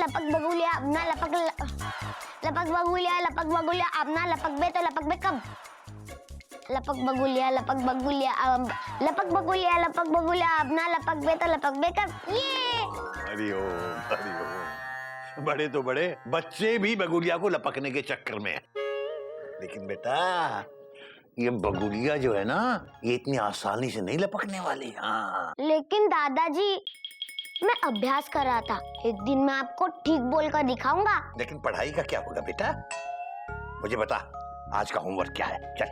लपक बगुलिया अपना लपक बगुलिया अपना लपक बे तो लपक बे कब? लपक बगुलिया अपना लपक बे तो लपक बे कब? ये हरिओम बड़े तो बड़े बच्चे भी बगुलिया को लपकने के चक्कर में है। लेकिन बेटा ये बगुलिया जो है ना ये इतनी आसानी से नहीं लपकने वाली। हाँ लेकिन दादाजी मैं अभ्यास कर रहा था, एक दिन मैं आपको ठीक बोलकर दिखाऊंगा। लेकिन पढ़ाई का क्या होगा बेटा? मुझे बता आज का होमवर्क क्या है? चल।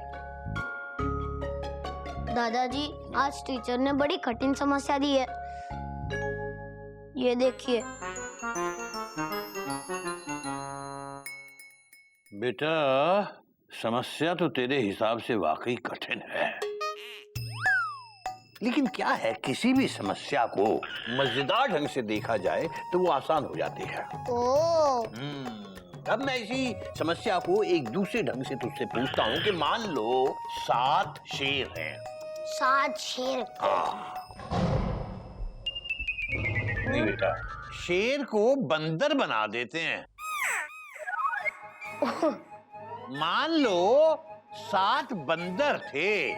दादाजी आज टीचर ने बड़ी कठिन समस्या दी है, ये देखिए। बेटा समस्या तो तेरे हिसाब से वाकई कठिन है, लेकिन क्या है किसी भी समस्या को मजेदार ढंग से देखा जाए तो वो आसान हो जाती है। अब मैं इसी समस्या को एक दूसरे ढंग से तुझसे पूछता हूँ कि मान लो 7 शेर हैं। 7 शेर? नहीं बेटा, शेर को बंदर बना देते हैं। मान लो 7 बंदर थे।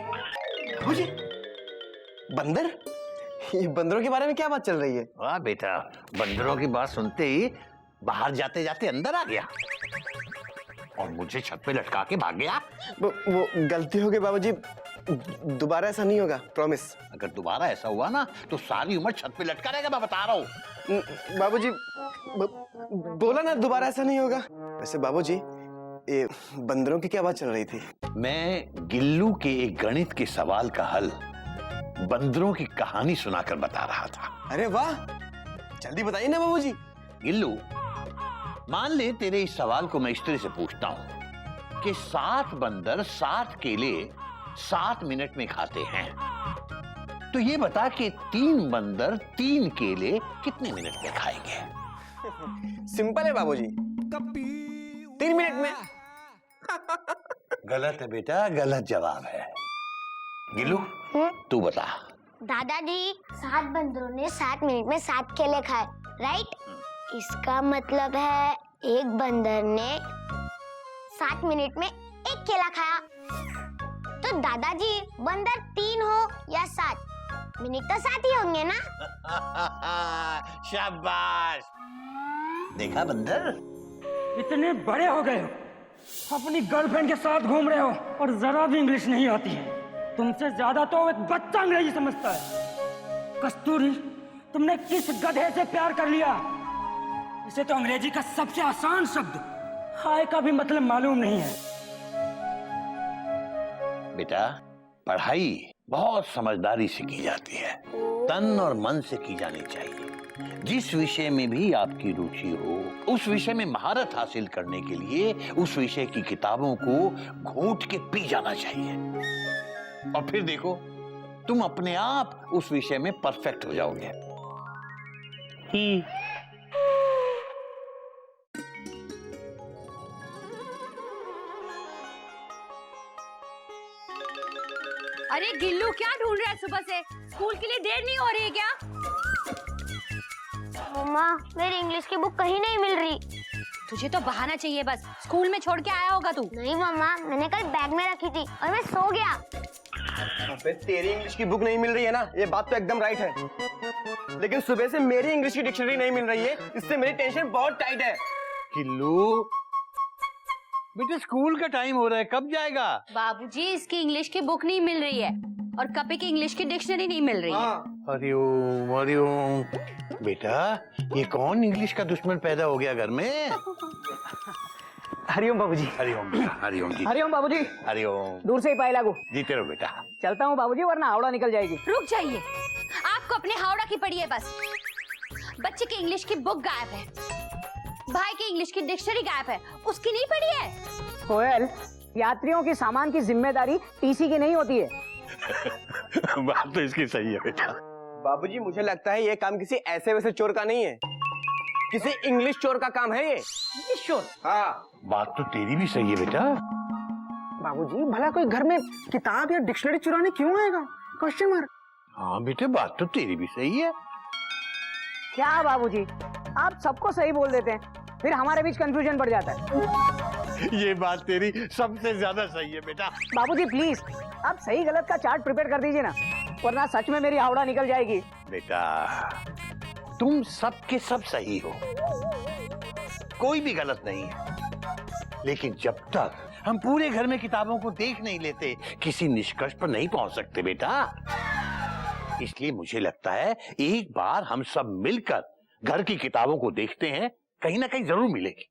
मुझे बंदर? ये बंदरों के बारे में क्या बात चल रही है? वाह बेटा, बंदरों की बात सुनते ही बाहर जाते जाते अंदर आ गया और मुझे छत पे लटका के भाग गया। वो गलती हो गई बाबूजी, दोबारा ऐसा नहीं होगा, प्रॉमिस। अगर दोबारा ऐसा हुआ ना तो सारी उम्र छत पे लटका रहेगा, मैं बता रहा हूँ। बाबूजी बोला ना दोबारा ऐसा नहीं होगा। वैसे बाबूजी ये बंदरों की क्या बात चल रही थी? मैं गिल्लू के एक गणित के सवाल का हल बंदरों की कहानी सुनाकर बता रहा था। अरे वाह, जल्दी बताइए ना बाबूजी। गिल्लू, मान ले तेरे इस सवाल को मैं इस तरह से पूछता हूं कि 7 बंदर 7 केले 7 मिनट में खाते हैं, तो ये बता कि 3 बंदर 3 केले कितने मिनट में खाएंगे? सिंपल है बाबूजी, 3 मिनट में। गलत है बेटा, गलत जवाब है। गिल्लू तू बता। दादाजी 7 बंदरों ने 7 मिनट में 7 केले खाए, राइट? इसका मतलब है एक बंदर ने 7 मिनट में 1 केला खाया। तो दादाजी बंदर 3 हो या 7, मिनट तो 7 ही होंगे ना? शाबाश, देखा बंदर, इतने बड़े हो गए हो, अपनी गर्लफ्रेंड के साथ घूम रहे हो और जरा भी इंग्लिश नहीं आती है। तुमसे ज्यादा तो एक बच्चा अंग्रेजी समझता है। कस्तूरी, तुमने किस गधे से प्यार कर लिया? इसे तो अंग्रेजी का सबसे आसान शब्द हाय का भी मतलब मालूम नहीं है। बेटा पढ़ाई बहुत समझदारी से की जाती है, तन और मन से की जानी चाहिए। जिस विषय में भी आपकी रुचि हो उस विषय में महारत हासिल करने के लिए उस विषय की किताबों को घोंट के पी जाना चाहिए, और फिर देखो तुम अपने आप उस विषय में परफेक्ट हो जाओगे। अरे गिल्लू, क्या ढूंढ रहा है सुबह से? स्कूल के लिए देर नहीं हो रही है क्या? मम्मा मेरी इंग्लिश की बुक कहीं नहीं मिल रही। तुझे तो बहाना चाहिए बस, स्कूल में छोड़ के आया होगा तू। नहीं मम्मा, मैंने कल बैग में रखी थी और मैं सो गया। तेरी इंग्लिश की बुक नहीं मिल रही है ना, ये बात तो एकदम राइट है, लेकिन सुबह से मेरी इंग्लिश की डिक्शनरी नहीं मिल रही है, इससे मेरी टेंशन बहुत टाइट है। किल्लू बेटा, स्कूल का टाइम हो रहा है, कब जाएगा? बाबूजी इसकी इंग्लिश की बुक नहीं मिल रही है और कपी की इंग्लिश की डिक्शनरी नहीं मिल रही है। हरिओम हरिओम। बेटा ये कौन इंग्लिश का दुश्मन पैदा हो गया घर में? हरिओम बाबूजी। हरिओम बेटा, हरिओम जी। हरिओम बाबूजी। हरिओम। दूर से ही पाए लागू। जीते रहो बेटा। चलता हूँ बाबूजी, वरना हावड़ा निकल जाएगी। रुक जाइए, आपको अपने हावड़ा की पड़ी है बस। बच्चे की इंग्लिश की बुक गायब है, भाई की इंग्लिश की डिक्शनरी गायब है, उसकी नहीं पड़ी है। कोयल, यात्रियों की सामान की जिम्मेदारी टीसी की नहीं होती है। बात तो इसकी सही है बेटा। बाबूजी मुझे लगता है ये काम किसी ऐसे वैसे चोर का नहीं है, किसी इंग्लिश चोर का काम है ये। इंग्लिश चोर? हाँ। बात तो तेरी भी सही है बेटा। बाबूजी भला कोई घर में किताब या डिक्शनरी चुराने क्यों आएगा? Question mark. हाँ बेटे, बात तो तेरी भी सही है। क्या बाबूजी, आप सबको सही बोल देते हैं, फिर हमारे बीच कंफ्यूजन बढ़ जाता है। ये बात तेरी सबसे ज्यादा सही है बेटा। बाबूजी प्लीज आप सही गलत का चार्ट प्रिपेयर कर दीजिए ना, वरना सच में मेरी हावड़ा निकल जाएगी। बेटा तुम सब के सब सही हो, कोई भी गलत नहीं है, लेकिन जब तक हम पूरे घर में किताबों को देख नहीं लेते किसी निष्कर्ष पर नहीं पहुंच सकते बेटा। इसलिए मुझे लगता है एक बार हम सब मिलकर घर की किताबों को देखते हैं, कहीं ना कहीं जरूर मिलेगी।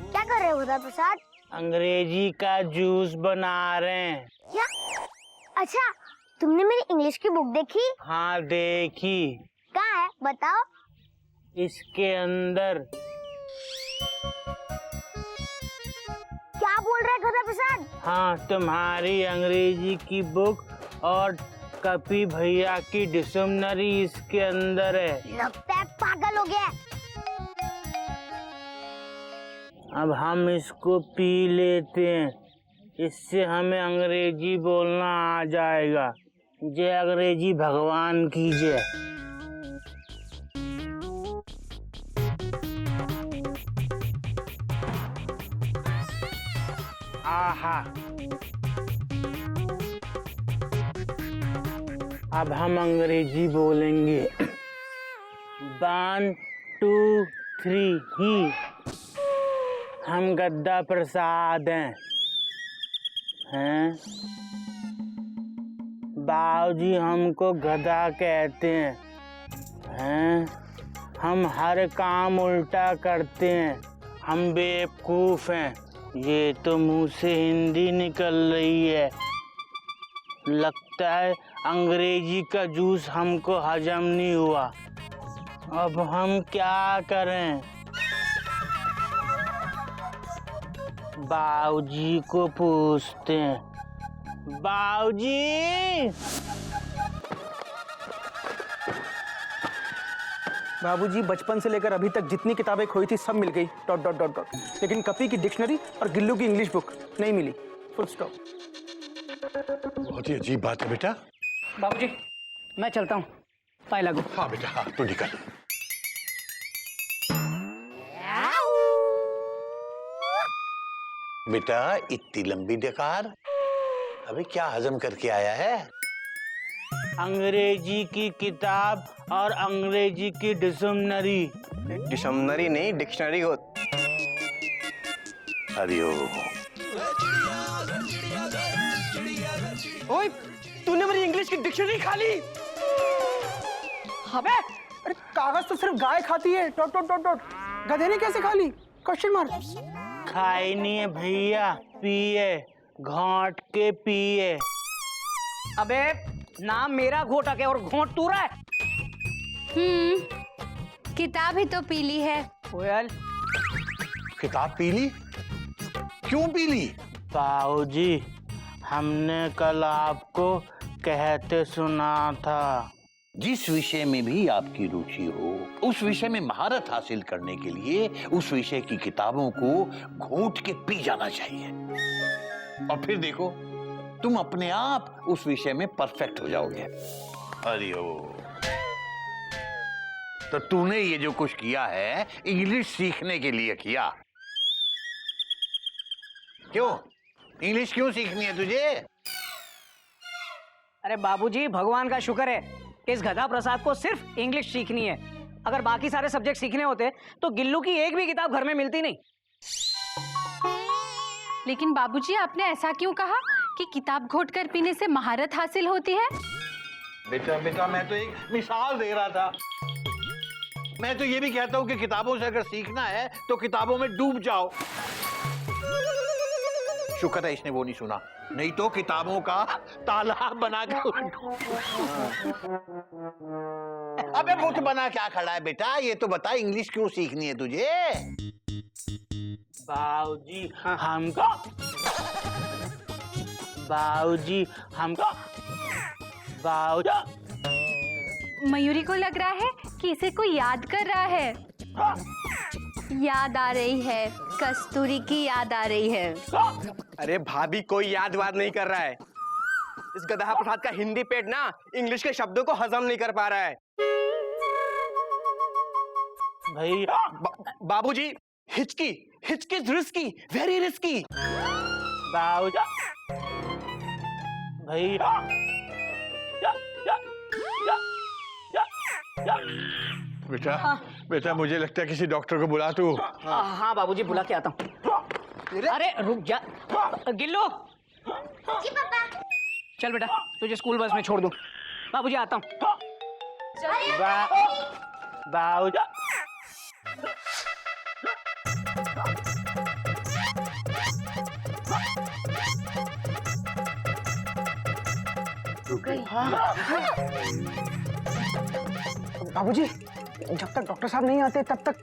क्या कर रहे हो गधा प्रसाद? अंग्रेजी का जूस बना रहे हैं। क्या? अच्छा, तुमने मेरी इंग्लिश की बुक देखी? हाँ देखी। कहाँ है बताओ? इसके अंदर। क्या बोल रहा है गधा प्रसाद? हाँ तुम्हारी अंग्रेजी की बुक और कपी भैया की डिक्शनरी इसके अंदर है। लगता है पागल हो गया। अब हम इसको पी लेते हैं, इससे हमें अंग्रेजी बोलना आ जाएगा। जय अंग्रेजी भगवान की जय। आहा, अब हम अंग्रेजी बोलेंगे। 1 2 3 ही। हम गद्दा प्रसाद हैं? बाबूजी हमको गधा कहते हैं? हम हर काम उल्टा करते हैं, हम बेवकूफ हैं। ये तो मुंह से हिंदी निकल रही है। लगता है अंग्रेजी का जूस हमको हजम नहीं हुआ। अब हम क्या करें? बाबूजी को पूछते हैं। बाबूजी! बाबूजी बचपन से लेकर अभी तक जितनी किताबें खोई थी सब मिल गई, डॉट डॉट डॉट डॉट, लेकिन कपी की डिक्शनरी और गिल्लू की इंग्लिश बुक नहीं मिली, फुल स्टॉप। बहुत ही अजीब बात है बेटा। बाबूजी मैं चलता हूँ, पाए लागू। हाँ बेटा हाँ, तू निकल। बेटा इतनी लंबी डकार अभी क्या हजम करके आया है? अंग्रेजी की किताब और अंग्रेजी की डिक्शनरी। डिक्शनरी नहीं, डिक्शनरी हो। हरिओम। ओए, तूने मेरी इंग्लिश की डिक्शनरी खा ली? अबे अरे कागज तो सिर्फ गाय खाती है, डॉट डॉट डॉट डॉट, गधे ने कैसे खा ली? Question mark. खाई नहीं है भैया, पिए, घोंट के पिए। अबे नाम मेरा घोटक है और घोंट तू रहा है। किताब ही तो पीली है। कोयल किताब पीली? क्यों पीली? बाबूजी हमने कल आपको कहते सुना था। जिस विषय में भी आपकी रुचि हो उस विषय में महारत हासिल करने के लिए उस विषय की किताबों को घोंट के पी जाना चाहिए, और फिर देखो तुम अपने आप उस विषय में परफेक्ट हो जाओगे। हरिओम। तो तूने ये जो कुछ किया है इंग्लिश सीखने के लिए किया। क्यों? इंग्लिश क्यों सीखनी है तुझे? अरे बाबूजी भगवान का शुक्र है इस गधा प्रसाद को सिर्फ इंग्लिश सीखनी है। अगर बाकी सारे सब्जेक्ट सीखने होते तो गिल्लू की एक भी किताब घर में मिलती नहीं। लेकिन बाबूजी आपने ऐसा क्यों कहा कि किताब घोट कर पीने से महारत हासिल होती है? बेटा बेटा मैं तो एक मिसाल दे रहा था। मैं तो ये भी कहता हूँ कि किताबों से अगर सीखना है तो किताबों में डूब जाओ। शुक्र है इसने वो नहीं सुना, नहीं तो किताबों का तालाब बनाकर। अबे मुठ बना क्या खड़ा है बेटा, ये तो बता इंग्लिश क्यों सीखनी है तुझे? बाबूजी हमको बाबूजी हमको बाबूजी मयूरी को लग रहा है कि इसे कोई याद कर रहा है। याद आ रही है, कस्तूरी की याद आ रही है। अरे भाभी कोई याद वाद नहीं कर रहा है। इस गधा प्रसाद का हिंदी पेट ना इंग्लिश के शब्दों को हजम नहीं कर पा रहा है। भैया बाबूजी हिचकी हिचकी रिस्की, वेरी रिस्की। बाबूजी भैया बेटा बेटा मुझे लगता है किसी डॉक्टर को बुला तू। हाँ बाबूजी बुला के आता हूँ। अरे रुक जा गिल्लू। जी पापा। चल बेटा तुझे स्कूल बस में छोड़ दूँ। बाबूजी आता हूँ। बाबूजी बाबूजी जब तक डॉक्टर साहब नहीं आते तब तक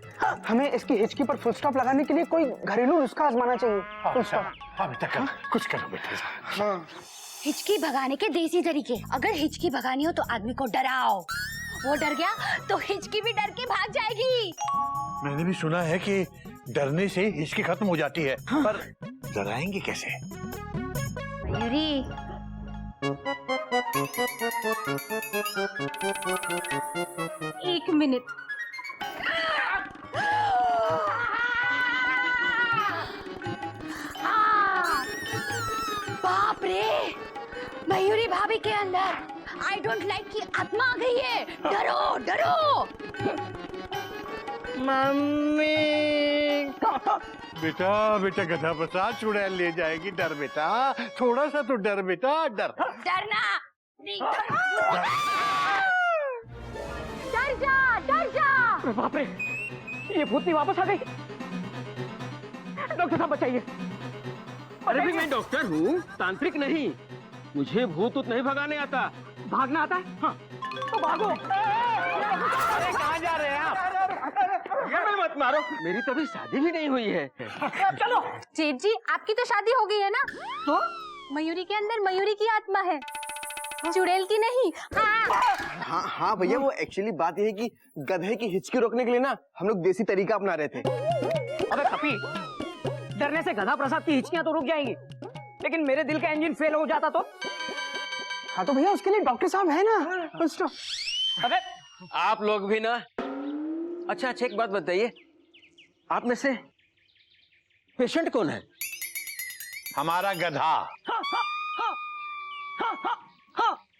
हमें इसकी हिचकी पर फुल स्टॉप लगाने के लिए कोई घरेलू नुस्खा आजमाना चाहिए। Full stop. हाँ बेटा कर, कुछ करो बेटा। हाँ। हिचकी भगाने के देसी तरीके। अगर हिचकी भगानी हो तो आदमी को डराओ, वो डर गया तो हिचकी भी डर के भाग जाएगी। मैंने भी सुना है कि डरने से हिचकी खत्म हो जाती है। हाँ। पर डराएंगे कैसे? मयूरी एक मिनट। बाप रे, मयूरी भाभी के अंदर आई डोंट लाइक की आत्मा आ गई है। डरो डरो। मम्मी बेटा बेटा गधा प्रसाद चुड़ैल ले जाएगी, डर बेटा, थोड़ा सा तो डर बेटा, डर। डरना नहीं। डर जा डर जा। बाप रे ये भूतनी वापस आ गई। डॉक्टर साहब बचाइए। अरे भी मैं डॉक्टर हूँ, तांत्रिक नहीं। मुझे भूत उत नहीं भगाने आता। भागना आता है? हाँ तो भागो। अरे कहाँ जा रहे हैं आप? ये मैं मत मारो, मेरी तो अभी शादी भी नहीं हुई है। चलो। जेठ जी आपकी तो शादी हो गई है ना? तो मयूरी के अंदर मयूरी की आत्मा है, चुड़ैल की नहीं। हाँ हाँ भैया वो एक्चुअली बात यह है कि गधे की हिचकी रोकने के लिए ना हम लोग देसी तरीका अपना रहे थे। अबे खपी, डरने से गधा प्रसाद की हिचकियां तो रुक जाएंगी, लेकिन मेरे दिल का इंजन फेल हो जाता तो? हाँ तो भैया उसके लिए डॉक्टर साहब है ना। Full stop. अबे आप लोग भी ना। अच्छा अच्छा एक बात बताइए, आप में से पेशेंट कौन है? हमारा गधा।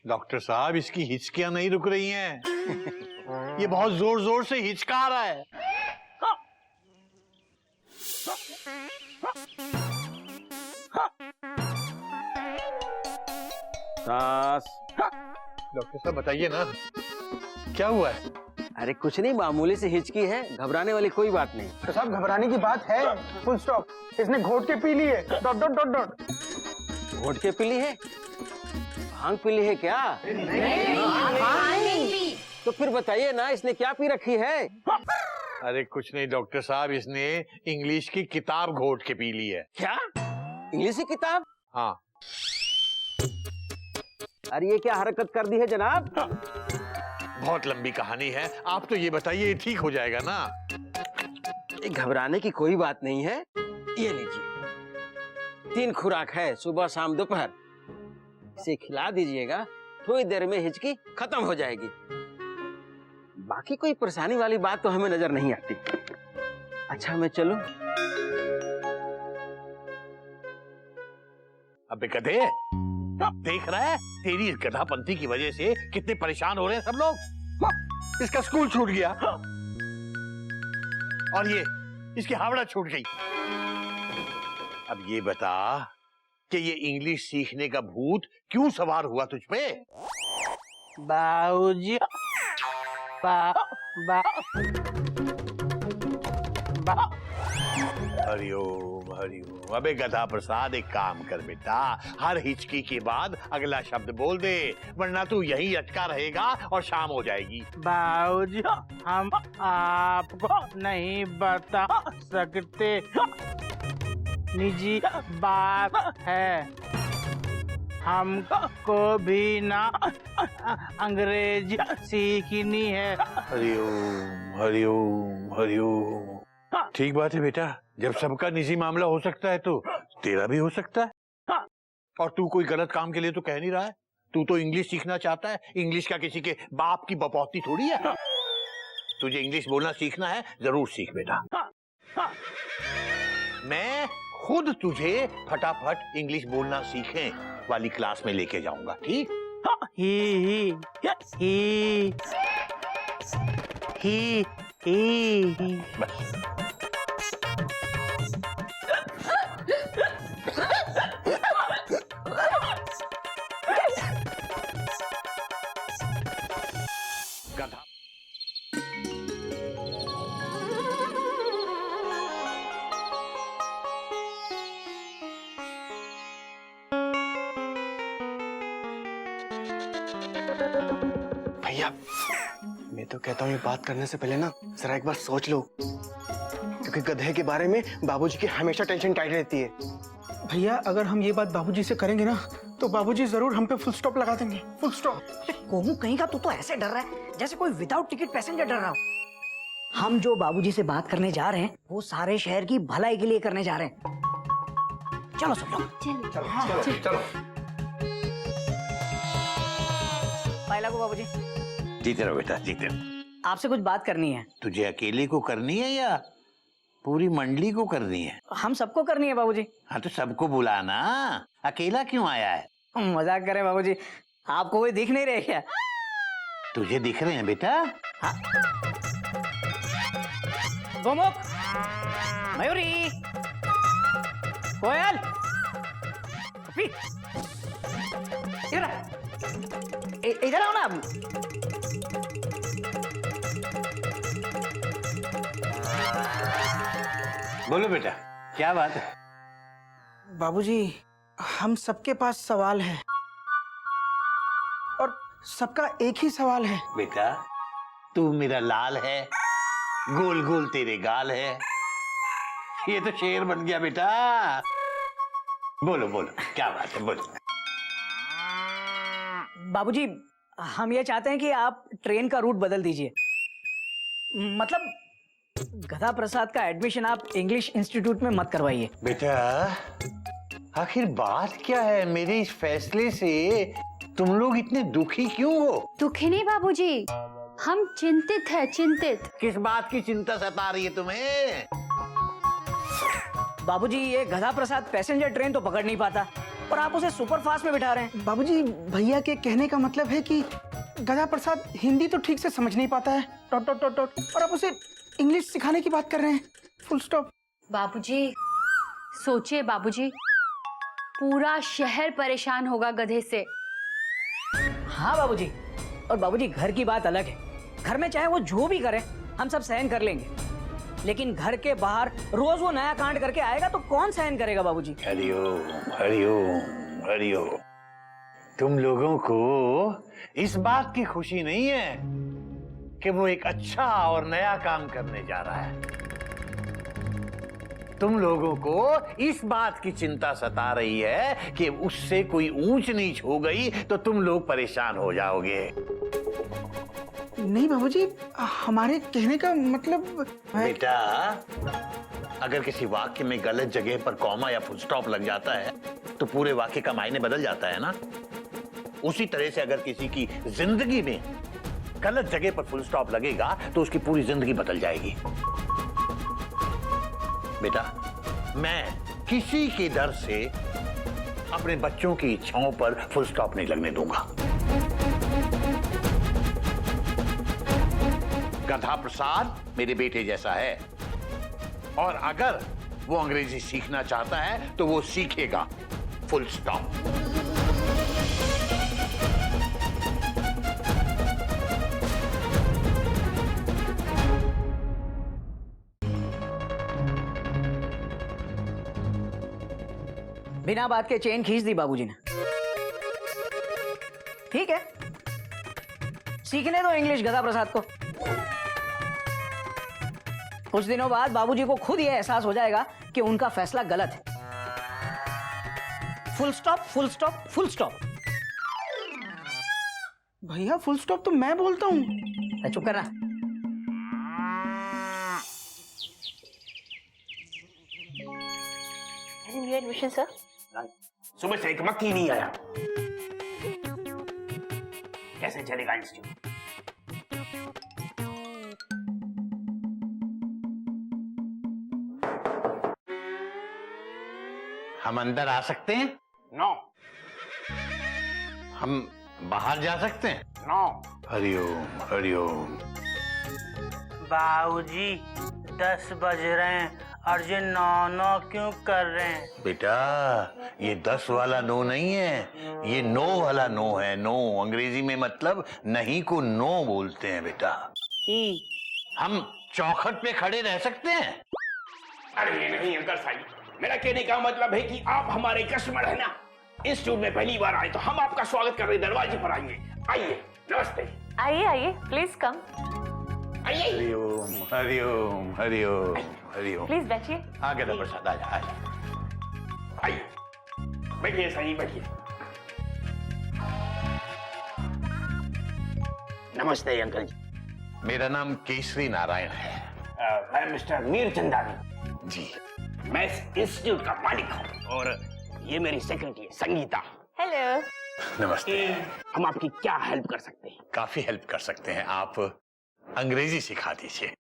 डॉक्टर साहब इसकी हिचकियां नहीं रुक रही हैं। ये बहुत जोर जोर से हिचका रहा है। सास। डॉक्टर साहब बताइए ना क्या हुआ है? अरे कुछ नहीं, मामूली से हिचकी है, घबराने वाली कोई बात नहीं। तो साहब घबराने की बात है। Full stop. इसने घोट के पी ली है। Dot dot dot dot. घोट के पीली है? भांग पीली है क्या? नहीं। तो फिर बताइए ना इसने क्या पी रखी है? अरे कुछ नहीं डॉक्टर साहब, इसने इंग्लिश की किताब घोट के पी ली है। क्या? इंग्लिश की किताब? हाँ। अरे ये क्या हरकत कर दी है जनाब? बहुत लंबी कहानी है, आप तो ये बताइए ये ठीक हो जाएगा ना? ये घबराने की कोई बात नहीं है। ये लीजिए, 3 खुराक है, सुबह शाम दोपहर। इसे खिला दीजिएगा, थोड़ी देर में हिचकी खत्म हो जाएगी। बाकी कोई परेशानी वाली बात तो हमें नजर नहीं आती। अच्छा मैं चलूं? अबे गधे, देख रहा है तेरी इस गधापंथी की वजह से कितने परेशान हो रहे हैं सब लोग। इसका स्कूल छूट गया और ये इसकी हावड़ा छूट गई। अब ये बता कि ये इंग्लिश सीखने का भूत क्यों सवार हुआ तुझ पे? बाबूजी बा बा हरिओम हरिओम। अबे गधा प्रसाद, एक काम कर बेटा, हर हिचकी के बाद अगला शब्द बोल दे, वरना तू यहीं अटका रहेगा और शाम हो जाएगी। बाबूजी, हम आपको नहीं बता सकते, निजी बात है। हमको भी ना अंग्रेजी सीखनी है। हरिओम हरिओम हरिओम। ठीक बात है बेटा, जब सबका निजी मामला हो सकता है तो तेरा भी हो सकता है। और तू कोई गलत काम के लिए तो कह नहीं रहा है, तू तो इंग्लिश सीखना चाहता है। इंग्लिश का किसी के बाप की बपौती थोड़ी है। तुझे इंग्लिश बोलना सीखना है, जरूर सीख बेटा। मैं खुद तुझे फटाफट इंग्लिश बोलना सीखें वाली क्लास में लेके जाऊंगा, ठीक? ही बस। गधा। भैया, मैं तो कहता हूँ ये बात करने से पहले ना जरा एक बार सोच लो, क्योंकि गधे के बारे में बाबूजी की हमेशा टेंशन टाइट रहती है। भैया अगर हम ये बात बाबूजी से करेंगे ना तो बाबूजी जरूर हम पे फुल स्टॉप लगा देंगे, फुल स्टॉप। कोहू कहीं का, तू तो ऐसे डर रहा है जैसे कोई विदाउट टिकट पैसेंजर डर रहा हो। हम जो बाबूजी से बात करने जा रहे हैं वो सारे शहर की भलाई के लिए करने जा रहे हैं। चलो सब लोग चलो। पायला को बाबूजी, जीते रहो बेटा, जीते रहो। आपसे कुछ बात करनी है। तुझे अकेले को करनी है या पूरी मंडली को करनी है? हम सबको करनी है बाबूजी। हाँ तो सबको बुलाना, अकेला क्यों आया है? मजाक करें बाबूजी, आपको कोई दिख नहीं रहे क्या? तुझे दिख रहे हैं बेटा। गोमुख, मयूरी, कोयल, कपी, इधर आओ ना। बोलो बेटा, क्या बात है? बाबूजी हम सबके पास सवाल है और सबका एक ही सवाल है। बेटा, तू मेरा लाल है, गोल गोल तेरे गाल है, ये तो शेर बन गया बेटा। बोलो बोलो, क्या बात है, बोलो। बाबूजी हम ये चाहते हैं कि आप ट्रेन का रूट बदल दीजिए। मतलब गधा प्रसाद का एडमिशन आप इंग्लिश इंस्टीट्यूट में मत करवाइए। बेटा आखिर बात क्या है? मेरे इस फैसले से तुम लोग इतने दुखी क्यों हो? दुखी नहीं बाबूजी, हम चिंतित है, चिंतित। किस बात की चिंता सता रही है तुम्हें? बाबूजी ये गधा प्रसाद पैसेंजर ट्रेन तो पकड़ नहीं पाता और आप उसे सुपर फास्ट में बिठा रहे हैं। बाबूजी भैया के कहने का मतलब है कि गधा प्रसाद हिंदी तो ठीक से समझ नहीं पाता है, डॉट डॉट डॉट डॉट, और आप उसे इंग्लिश सिखाने की बात कर रहे हैं, फुल स्टॉप। बाबूजी सोचिए बाबूजी, पूरा शहर परेशान होगा गधे से। हाँ बाबूजी, और बाबूजी घर की बात अलग है। घर में चाहे वो जो भी करे हम सब सहन कर लेंगे, लेकिन घर के बाहर रोज वो नया कांड करके आएगा तो कौन सहन करेगा बाबूजी? हरिओम हरिओम हरिओम। तुम लोगों को इस बात की खुशी नहीं है कि वो एक अच्छा और नया काम करने जा रहा है। तुम लोगों को इस बात की चिंता सता रही है कि उससे कोई ऊंच नीच हो गई तो तुम लोग परेशान हो जाओगे। नहीं बाबूजी, हमारे कहने का मतलब है... बेटा अगर किसी वाक्य में गलत जगह पर कॉमा या फुल स्टॉप लग जाता है तो पूरे वाक्य का मायने बदल जाता है ना। उसी तरह से अगर किसी की जिंदगी में गलत जगह पर फुल स्टॉप लगेगा तो उसकी पूरी जिंदगी बदल जाएगी। बेटा मैं किसी के डर से अपने बच्चों की इच्छाओं पर फुल स्टॉप नहीं लगने दूंगा। गधा प्रसाद मेरे बेटे जैसा है और अगर वो अंग्रेजी सीखना चाहता है तो वो सीखेगा, फुल स्टॉप। बिना बात के चेन खींच दी बाबूजी ने। ठीक है, सीखने दो इंग्लिश गधा प्रसाद को। कुछ दिनों बाद बाबूजी को खुद यह एहसास हो जाएगा कि उनका फैसला गलत है। Full stop, full stop, full stop. भैया फुल स्टॉप तो मैं बोलता हूँ। चुप करना। Admission sir. सुबह से एक वक्त ही नहीं आया। कैसे चलेगा इंस्टीट्यूट? हम अंदर आ सकते हैं? नो हम बाहर जा सकते हैं? नो। हरिओम हरिओम। बाबूजी 10 बज रहे हैं और ये 9 क्यों कर रहे हैं? बेटा ये 10 वाला नो नहीं है, ये नो वाला नो है। नो अंग्रेजी में मतलब नहीं को नो बोलते हैं बेटा। हम चौखट पे खड़े रह सकते हैं? अरे नहीं अंकल साहब, मेरा कहने का मतलब है कि आप हमारे कस्टमर है ना। इंस्टीट्यूट में पहली बार आए तो हम आपका स्वागत करने दरवाजे पर आएंगे। आइए, नमस्ते। आइए आइए, प्लीज कम। आइए। हरिओम हरिओम हरिओम हरिओम। प्लीज बैठिए। हाँ गधा प्रसाद आजा आजा। आइए, बैठिए सही, बैठिए। नमस्ते अंकल जी। मेरा नाम केसरी नारायण है। मैं मिस्टर मीर चंदानी जी। मैं इस इंस्टीट्यूट का मालिक हूँ और ये मेरी सेक्रेटरी संगीता। हेलो। नमस्ते। हम आपकी क्या हेल्प कर सकते हैं? काफी हेल्प कर सकते हैं। आप अंग्रेजी सिखा दीजिए।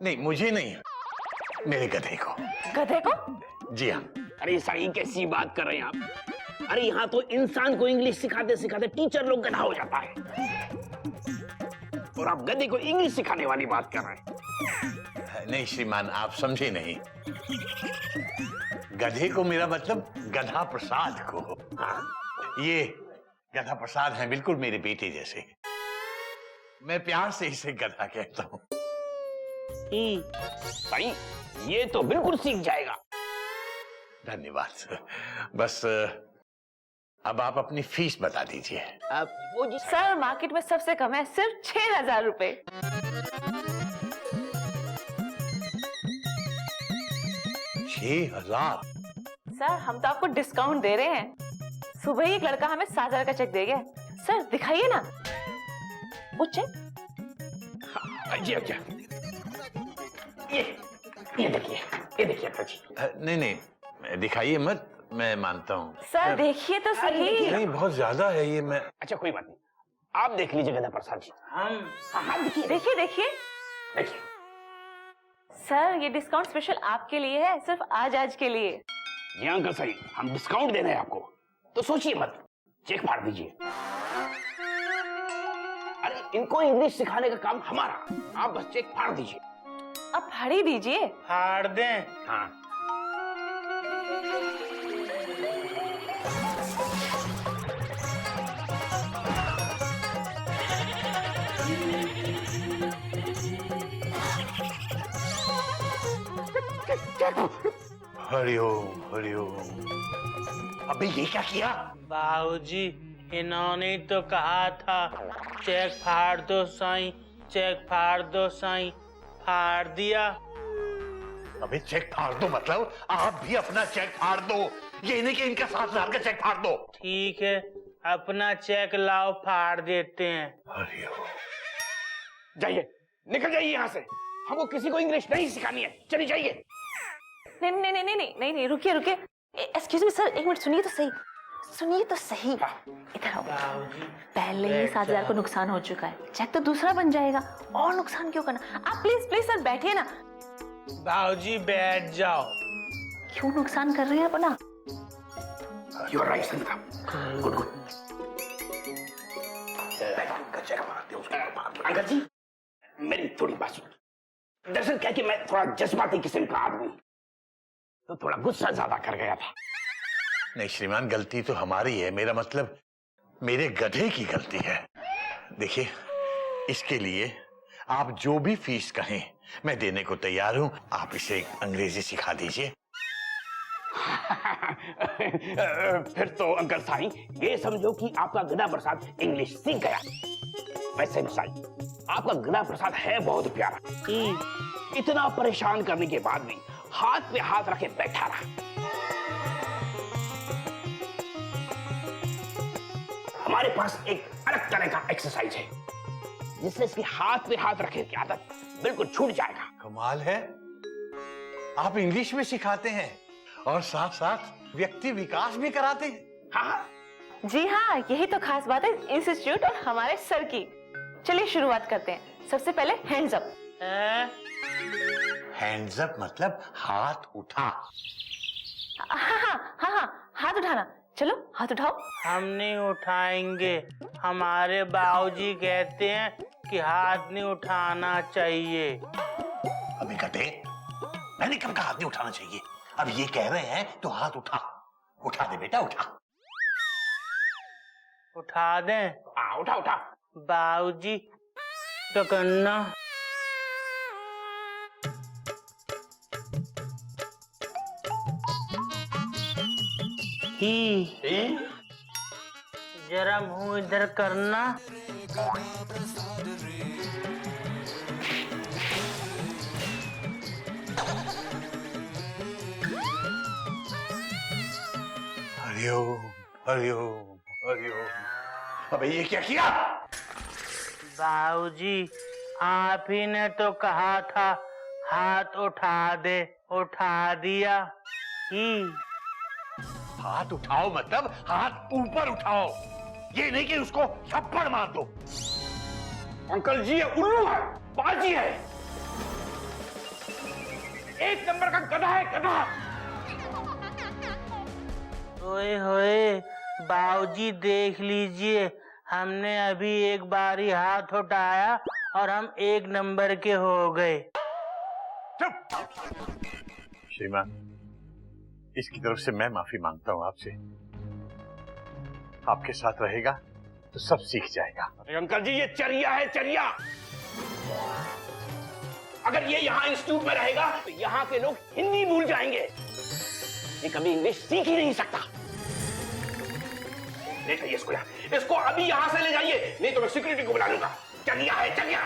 नहीं मुझे नहीं, मेरे गधे को। गधे को? जी हाँ। अरे सही कैसी बात कर रहे हैं आप? अरे यहाँ तो इंसान को इंग्लिश सिखाते सिखाते टीचर लोग गधा हो जाता है और आप गधे को इंग्लिश सिखाने वाली बात कर रहे हैं। नहीं श्रीमान, आप समझे नहीं। गधे को मेरा मतलब गधा प्रसाद को। ये गधा प्रसाद है बिल्कुल मेरे बेटे जैसे। मैं प्यार से इसे गधा कहता हूँ। सही, ये तो बिल्कुल सीख जाएगा। धन्यवाद। बस अब आप अपनी फीस बता दीजिए। वो जी सर मार्केट में सबसे कम है, सिर्फ 6,000 रुपए। 6,000? सर हम तो आपको डिस्काउंट दे रहे हैं। सुबह ही एक लड़का हमें 7,000 का चेक दे गया। सर दिखाइए ना वो चेक। जी अच्छा, ये देखिए, ये देखिए अंकल जी। नहीं नहीं दिखाइए मत, मैं मानता हूँ। सर देखिए तो सही। नहीं बहुत ज्यादा है ये। मैं अच्छा कोई बात नहीं, आप देख लीजिए गधा प्रसाद जी। हाँ देखिए देखिए देखिए देखिए। सर ये डिस्काउंट स्पेशल आपके लिए है, सिर्फ आज के लिए। जी अंकल सही, हम डिस्काउंट दे रहे हैं आपको, तो सोचिए मत, चेक फाड़ दीजिए। अरे इनको इंग्लिश सिखाने का काम हमारा, आप बस चेक फाड़ दीजिए। अब फाड़ ही दीजिए। फाड़ दें? हाँ। हरिओम हरिओम। अबे ये क्या किया? बाबूजी इन्होंने तो कहा था चेक फाड़ दो साईं, चेक फाड़ दो साईं। फाड़ दिया। अबे चेक फाड़ दो मतलब आप भी अपना चेक फाड़ दो। ये नहीं कि इनका 7,000 का चेक फाड़ दो। ठीक है, अपना चेक लाओ, फाड़ देते हैं। हरिओम। जाइए, निकल जाइए यहाँ से। हमको किसी को इंग्लिश नहीं सिखानी है, चलिए जाइए। नहीं नहीं नहीं नहीं नहीं नहीं, रुकिए रुकिए। एक्सक्यूज मी सर, एक मिनट सुनिए तो सही, सुनिए तो सही। इधर आओ। पहले ही 7,000 को नुकसान हो चुका है, चेक तो दूसरा बन जाएगा, और नुकसान क्यों करना। आप प्लीज प्लीज सर बैठिए ना। बाबूजी बैठ जाओ। क्यों नुकसान कर रहे हैं अपना? You are right Sangeeta, good good. Uncle ji मेरी थोड़ी बात सुन। दरअसल क्या कि मैं थोड़ा जज्बाती किस्म का आदमी, तो थोड़ा गुस्सा ज्यादा कर गया था। नहीं श्रीमान, गलती तो हमारी है। मेरा मतलब मेरे गधे की गलती है। देखिए इसके लिए आप जो भी फीस कहें मैं देने को तैयार हूं। आप इसे अंग्रेजी सिखा दीजिए। फिर तो अंकल साईं ये समझो कि आपका गधा प्रसाद इंग्लिश सीख गया। वैसे भी साईं आपका गधा प्रसाद है बहुत प्यारा। इतना परेशान करने के बाद भी हाथ पे हाथ रखे बैठा रहा। हमारे पास एक अलग तरह का एक्सरसाइज है जिससे इसकी हाथ पे हाथ रखने की आदत बिल्कुल छूट जाएगा। कमाल है, आप इंग्लिश में सिखाते हैं और साथ साथ व्यक्ति विकास भी कराते हैं। हाँ जी हाँ, यही तो खास बात है इंस्टीट्यूट और हमारे सर की। चलिए शुरुआत करते हैं। सबसे पहले हैंड्स अप। हैंड्स अप मतलब हाथ उठा। हाँ, हाथ उठाना। चलो हाथ उठाओ। हम नहीं उठाएंगे, हमारे बाबूजी कहते हैं कि हाथ नहीं उठाना चाहिए। अभी गधे, मैंने कब कहा हाथ नहीं उठाना चाहिए? अब ये कह रहे हैं तो हाथ उठा। उठा दे बेटा, उठा। उठा दें? हाँ उठा उठा। बाबूजी तो करना। ही जरा मुंह इधर करना। हरिओम हरिओम हरिओम। अबे ये क्या किया? बाबूजी आप ही ने तो कहा था हाथ उठा दे, उठा दिया ही। हाथ उठाओ मतलब हाथ ऊपर उठाओ, ये नहीं कि उसको थप्पड़ मार दो। अंकल जी ये उल्लू है, बाजी है, एक नंबर का गधा है, गधा। ओए होए बाबूजी देख लीजिए, हमने अभी एक बार ही हाथ उठाया और हम एक नंबर के हो गए। श्रीमान, इसकी तरफ से मैं माफी मांगता हूँ आपसे। आपके साथ रहेगा तो सब सीख जाएगा। अरे अंकल जी ये चरिया है, चरिया। अगर ये यहाँ इंस्टीट्यूट में रहेगा तो यहाँ के लोग हिंदी भूल जाएंगे। ये कभी इंग्लिश सीख ही नहीं सकता। ले जाइए इसको यहाँ, इसको अभी यहाँ से ले जाइए, नहीं तो मैं सिक्योरिटी को बुला लूंगा। चरिया है, चरिया।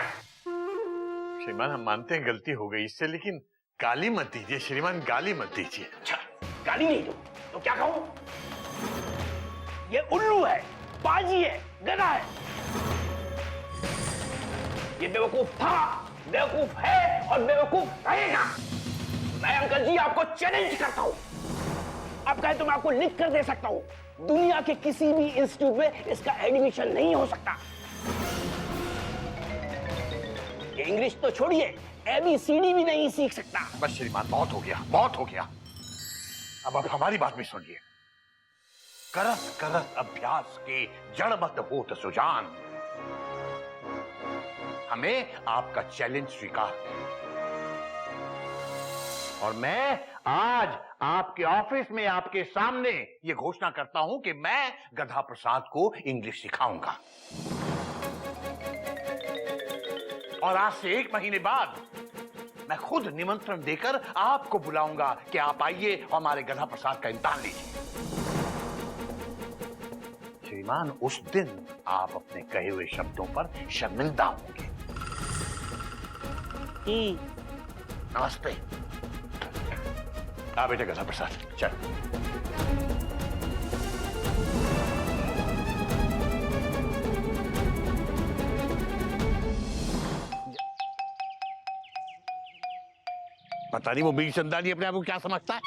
श्रीमान हम मानते हैं गलती हो गई इससे, लेकिन गाली मत दीजिए श्रीमान, गाली मत दीजिए। अच्छा गाली नहीं दो तो क्या कहूं? ये उल्लू है, बाजी है, गधा है। ये बेवकूफ था, बेवकूफ है और बेवकूफ रहेगा। मैं अंकल जी आपको चैलेंज करता हूं। आप कहें तो मैं आपको लिख कर दे सकता हूं, दुनिया के किसी भी इंस्टीट्यूट में इसका एडमिशन नहीं हो सकता। ये इंग्लिश तो छोड़िए, ABCD भी नहीं सीख सकता। बस श्रीमान बहुत हो गया, बहुत हो गया। अब आप हमारी बात भी सुनिए। करत करत अभ्यास के जड़बद्ध होत सुजान। हमें आपका चैलेंज स्वीकार है और मैं आज आपके ऑफिस में आपके सामने ये घोषणा करता हूं कि मैं गधा प्रसाद को इंग्लिश सिखाऊंगा। और आज से 1 महीने बाद मैं खुद निमंत्रण देकर आपको बुलाऊंगा कि आप आइए और हमारे गधा प्रसाद का इम्तिहान लीजिए। श्रीमान उस दिन आप अपने कहे हुए शब्दों पर शर्मिंदा होंगे। नमस्ते। आ बेटे गधा प्रसाद चल। पता नहीं वो बीर चंदानी अपने आप को क्या समझता है।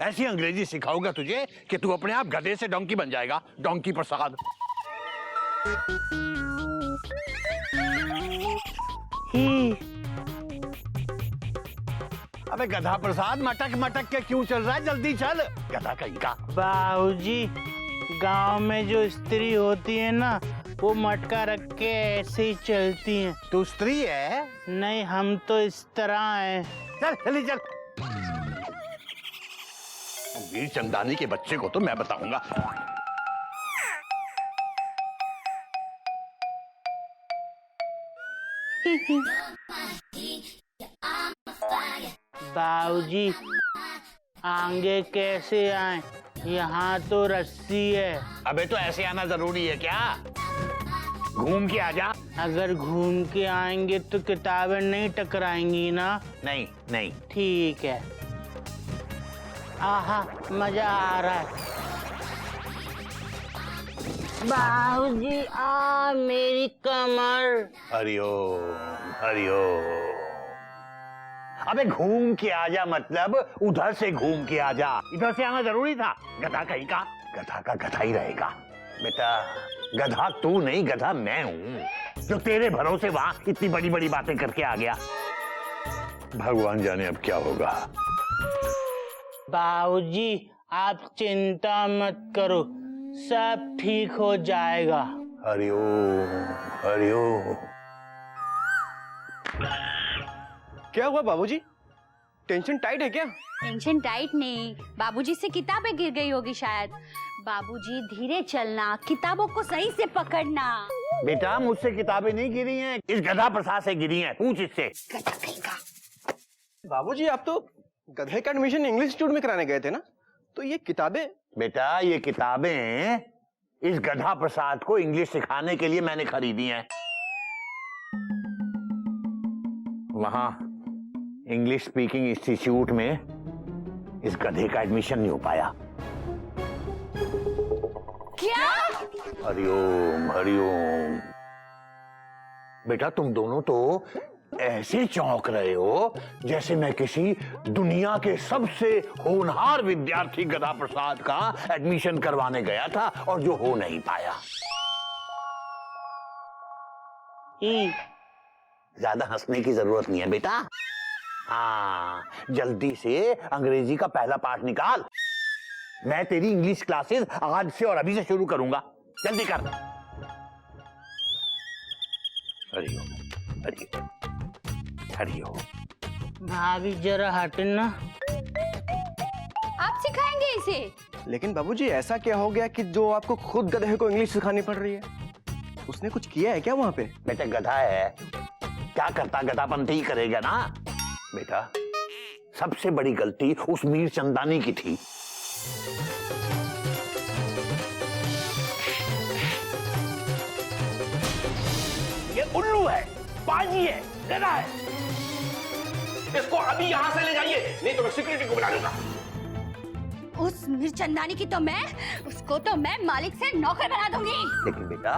ऐसी अंग्रेजी सिखाऊंगा तुझे कि तू अपने आप गधे से डोंकी बन जाएगा। डोंकी प्रसाद। अबे गधा प्रसाद मटक मटक के क्यों चल रहा है? जल्दी चल गधा कहीं का। बाबूजी गांव में जो स्त्री होती है ना, वो मटका रख के ऐसे ही चलती हैं। तू स्त्री है? नहीं हम तो इस तरह हैं। चल जल्दी चल। वीर चंदानी के बच्चे को तो मैं बताऊंगा। बाबूजी आगे कैसे आए? यहाँ तो रस्सी है। अबे तो ऐसे आना जरूरी है क्या? घूम के आ जा। अगर घूम के आएंगे तो किताबें नहीं टकराएंगी ना? नहीं नहीं। ठीक है। आहा, मजा आ रहा है। बाबूजी मेरी कमर। हरिओम हरिओम। अबे घूम के आ जा, मतलब उधर से घूम के आ जा, इधर से आना जरूरी था। गधा कहीं का, गधा का गधा ही रहेगा। बेटा गधा तू नहीं, गधा मैं हूँ जो तेरे भरोसे वहां इतनी बड़ी बड़ी बातें करके आ गया। भगवान जाने अब क्या होगा। बाबूजी आप चिंता मत करो, सब ठीक हो जाएगा। हरिओम हरिओम। क्या हुआ बाबूजी? टेंशन टाइट है क्या? टेंशन टाइट नहीं, बाबूजी से किताबें गिर गई होगी शायद। बाबूजी धीरे चलना, किताबों को सही से पकड़ना। बेटा मुझसे किताबें नहीं गिरी हैं, इस गधा प्रसाद से गिरी हैं, पूछ इससे। गधा कहीं का। बाबूजी आप तो गधे का एडमिशन इंग्लिश इंस्टीट्यूट में कराने गए थे ना, तो ये किताबें? बेटा ये किताबें इस गधा प्रसाद को इंग्लिश सिखाने के लिए मैंने खरीदी हैं। वहां इंग्लिश स्पीकिंग इंस्टीट्यूट में इस गधे का एडमिशन नहीं हो पाया। क्या? हरिओम हरिओम। बेटा तुम दोनों तो ऐसे चौंक रहे हो जैसे मैं किसी दुनिया के सबसे होनहार विद्यार्थी गधा प्रसाद का एडमिशन करवाने गया था और जो हो नहीं पाया। ज्यादा हंसने की जरूरत नहीं है बेटा। हाँ जल्दी से अंग्रेजी का पहला पाठ निकाल। मैं तेरी इंग्लिश क्लासेस आज से और अभी से शुरू करूंगा, जल्दी कर। हरिओम हरिओम हरिओम। भाभी जरा हटना। आप सिखाएंगे इसे? लेकिन बाबूजी ऐसा क्या हो गया कि जो आपको खुद गधे को इंग्लिश सिखानी पड़ रही है? उसने कुछ किया है क्या वहां पे? बेटा गधा है, क्या करता गधापंथी ही करेगा ना। बेटा सबसे बड़ी गलती उस मीर चंदानी की थी। ये उल्लू है, बाजी है, गधा है। इसको अभी यहां से ले जाइए, नहीं तो मैं सिक्योरिटी को बुला लूंगा। उस मिर्चंदानी की तो मैं, उसको तो मैं मालिक से नौकर बना दूंगी। लेकिन बेटा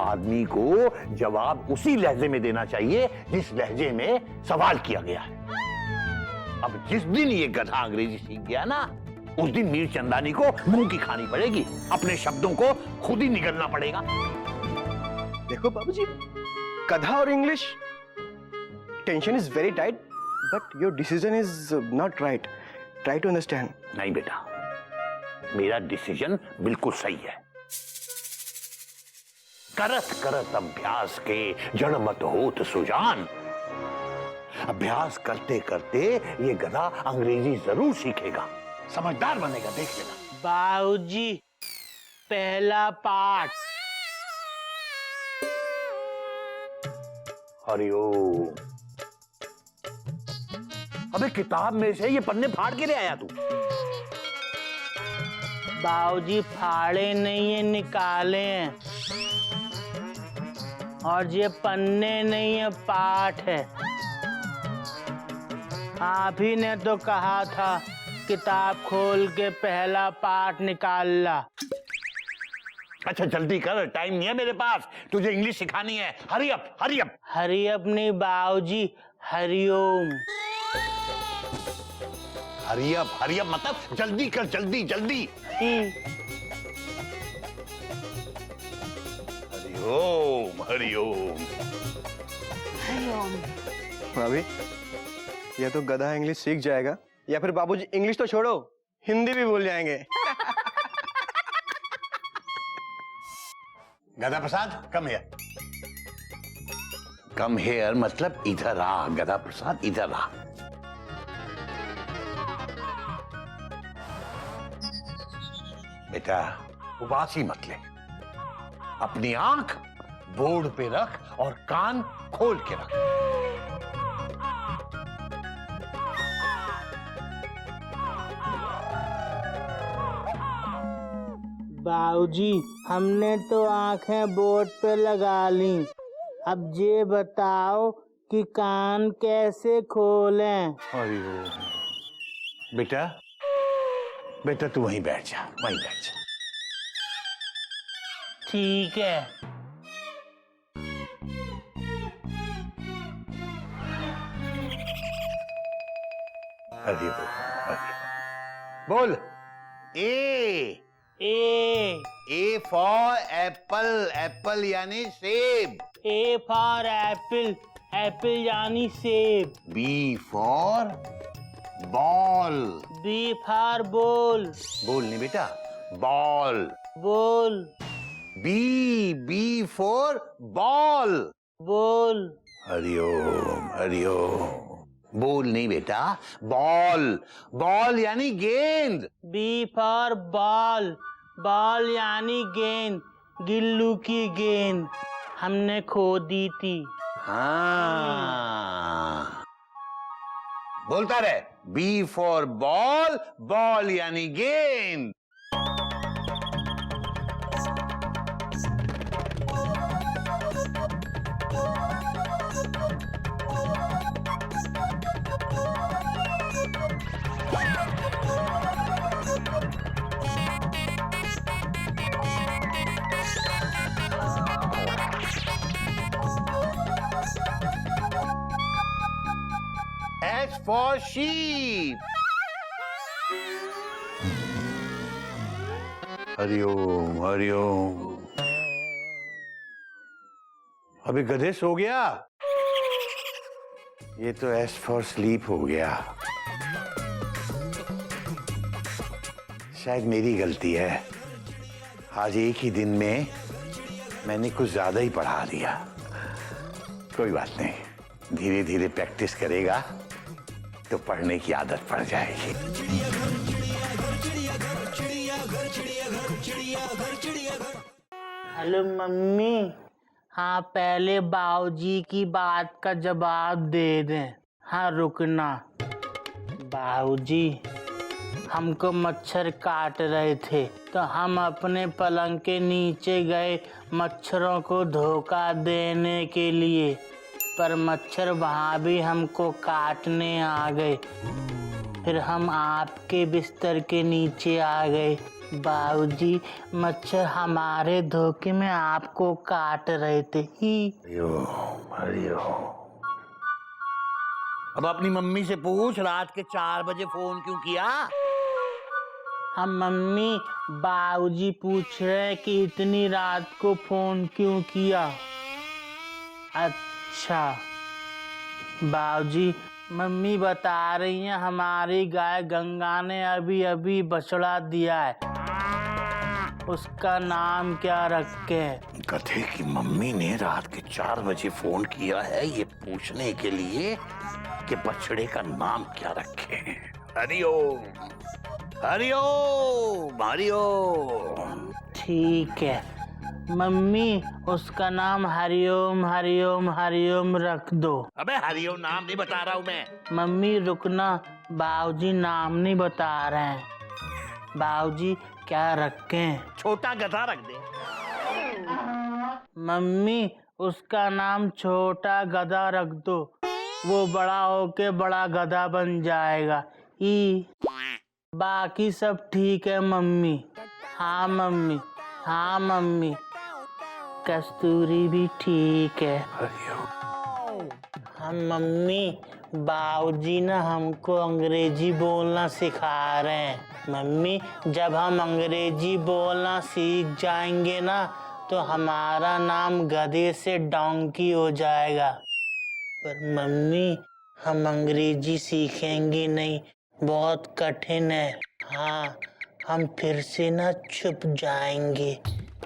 आदमी को जवाब उसी लहजे में देना चाहिए जिस लहजे में सवाल किया गया है। अब जिस दिन ये गधा अंग्रेजी सीख गया ना, उस दिन मीर चंदानी को मुंह की खानी पड़ेगी, अपने शब्दों को खुद ही निगलना पड़ेगा। देखो बाबूजी, गधा और English, tension is very tight, but your decision is not right. Try to understand. नहीं बेटा, मेरा डिसीजन बिल्कुल सही है। करत करत अभ्यास के जड़ मत होत सुजान। अभ्यास करते करते ये गधा अंग्रेजी जरूर सीखेगा, समझदार बनेगा, देख लेना। बाबूजी पहला पाठ। हरिओम। अबे किताब में से ये पन्ने फाड़ के ले आया तू? बाबूजी फाड़े नहीं है, निकाले हैं। और ये पन्ने नहीं है, पाठ है। आप ही ने तो कहा था किताब खोल के पहला पाठ निकाल ला। अच्छा जल्दी कर, टाइम नहीं है मेरे पास, तुझे इंग्लिश सिखानी है। Hurry up hurry up. Hurry up नहीं बाबूजी, हरिओम। हरी अप मतलब जल्दी कर, जल्दी जल्दी। हरिओम हरिओम हरिओम। भाभी या तो गधा इंग्लिश सीख जाएगा या फिर बाबूजी इंग्लिश तो छोड़ो, हिंदी भी भूल जाएंगे। गधा प्रसाद कम हियर। कम हियर मतलब इधर आ, गधा प्रसाद इधर आ। बेटा उबासी मत ले, अपनी आंख बोर्ड पे रख और कान खोल के रख। बाबूजी हमने तो आंखें बोर्ड पे लगा ली, अब ये बताओ कि कान कैसे खोलें? अरे बेटा, बेटा तू वहीं बैठ जा, वहीं बैठ जा। ठीक है। अरे बोल। A A for apple, apple यानी सेब। ए फॉर एप्पल, एप्पल यानी सेब। B for ball. B for ball. बोल नहीं बेटा, ball. Ball. B for ball. Ball. Hariom Hariom. बोल नहीं बेटा, बॉल। बॉल यानी गेंद। बी फॉर बॉल, बॉल यानी गेंद, गिल्लू की गेंद हमने खो दी थी। हाँ, बोलता रहे। बी फॉर बॉल, बॉल यानी गेंद। S for sheep. Hariom Hariom. अभी गधे सो गया? ये तो S for sleep हो गया। शायद मेरी गलती है, आज एक ही दिन में मैंने कुछ ज्यादा ही पढ़ा दिया। कोई बात नहीं, धीरे धीरे प्रैक्टिस करेगा तो पढ़ने की आदत पड़ जाएगी। हेलो मम्मी, हाँ पहले बाबूजी की बात का जवाब दे दें। हाँ रुकना। बाबूजी हमको मच्छर काट रहे थे तो हम अपने पलंग के नीचे गए मच्छरों को धोखा देने के लिए, पर मच्छर वहाँ भी हमको काटने आ गए। फिर हम आपके बिस्तर के नीचे आ गए। बाबूजी मच्छर हमारे धोखे में आपको काट रहे थे ही। अब अपनी मम्मी से पूछ, रात के 4 बजे फोन क्यों किया? हम मम्मी, बाबूजी पूछ रहे हैं कि इतनी रात को फोन क्यों किया। अच्छा बाबूजी, मम्मी बता रही हैं हमारी गाय गंगा ने अभी अभी बछड़ा दिया है, उसका नाम क्या रखे? गधे की मम्मी ने रात के 4 बजे फोन किया है ये पूछने के लिए कि बछड़े का नाम क्या रखे। हरिओम हरिओम हरिओम। ठीक है मम्मी, उसका नाम हरिओम हरिओम हरिओम रख दो। अबे हरिओम नाम नहीं बता रहा हूँ मैं। मम्मी रुकना, बाबूजी नाम नहीं बता रहे हैं। बाबूजी क्या रखें? छोटा गधा रख दे। मम्मी उसका नाम छोटा गधा रख दो, वो बड़ा होके बड़ा गधा बन जाएगा। बाकी सब ठीक है मम्मी। हाँ मम्मी, हाँ मम्मी। कस्तूरी भी ठीक है। हम मम्मी, बाबूजी ना हमको अंग्रेजी बोलना सिखा रहे हैं। मम्मी जब हम अंग्रेजी बोलना सीख जाएंगे ना तो हमारा नाम गधे से डोंकी हो जाएगा। पर मम्मी हम अंग्रेजी सीखेंगे नहीं, बहुत कठिन है। हाँ हम फिर से ना छुप जाएंगे,